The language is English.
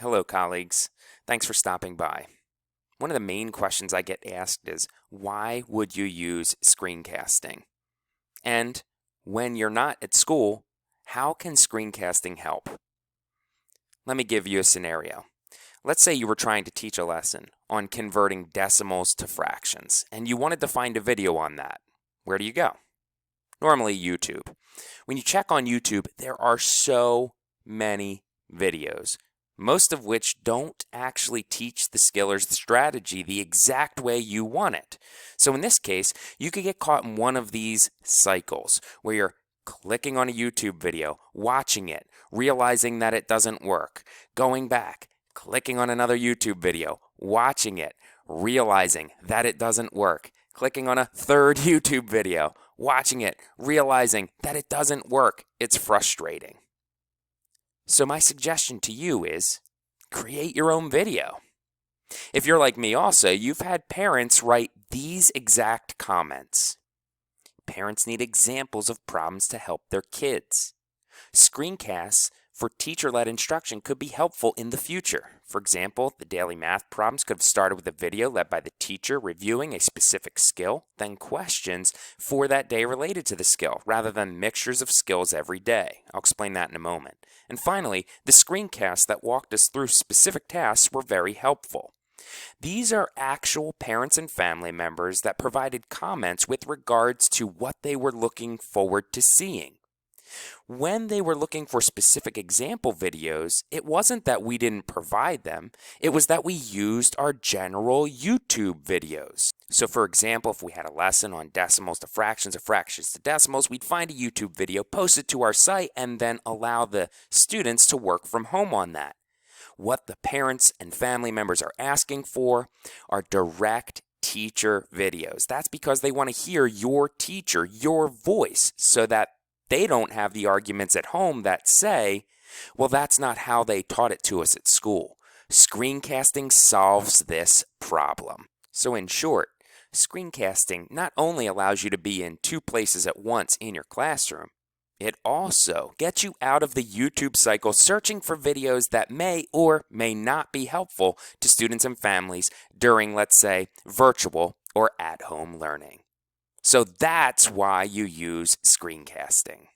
Hello, colleagues. Thanks for stopping by. One of the main questions I get asked is, why would you use screencasting? And when you're not at school, how can screencasting help? Let me give you a scenario. Let's say you were trying to teach a lesson on converting decimals to fractions, and you wanted to find a video on that. Where do you go? Normally, YouTube. When you check on YouTube, there are so many videos, most of which don't actually teach the skill or the strategy the exact way you want it. So in this case, you could get caught in one of these cycles where you're clicking on a YouTube video, watching it, realizing that it doesn't work, going back, clicking on another YouTube video, watching it, realizing that it doesn't work, clicking on a third YouTube video, watching it, realizing that it doesn't work. It's frustrating. So my suggestion to you is create your own video. If you're like me also, you've had parents write these exact comments. Parents need examples of problems to help their kids. Screencasts for teacher-led instruction could be helpful in the future. For example, the daily math problems could have started with a video led by the teacher reviewing a specific skill, then questions for that day related to the skill, rather than mixtures of skills every day. I'll explain that in a moment. And finally, the screencasts that walked us through specific tasks were very helpful. These are actual parents and family members that provided comments with regards to what they were looking forward to seeing. When they were looking for specific example videos, it wasn't that we didn't provide them, it was that we used our general YouTube videos. So for example, if we had a lesson on decimals to fractions or fractions to decimals, we'd find a YouTube video, post it to our site, and then allow the students to work from home on that. What the parents and family members are asking for are direct teacher videos. That's because they want to hear your teacher, your voice, so that they don't have the arguments at home that say, well, that's not how they taught it to us at school. Screencasting solves this problem. So in short, screencasting not only allows you to be in two places at once in your classroom, it also gets you out of the YouTube cycle searching for videos that may or may not be helpful to students and families during, let's say, virtual or at-home learning. So that's why you use screencasting.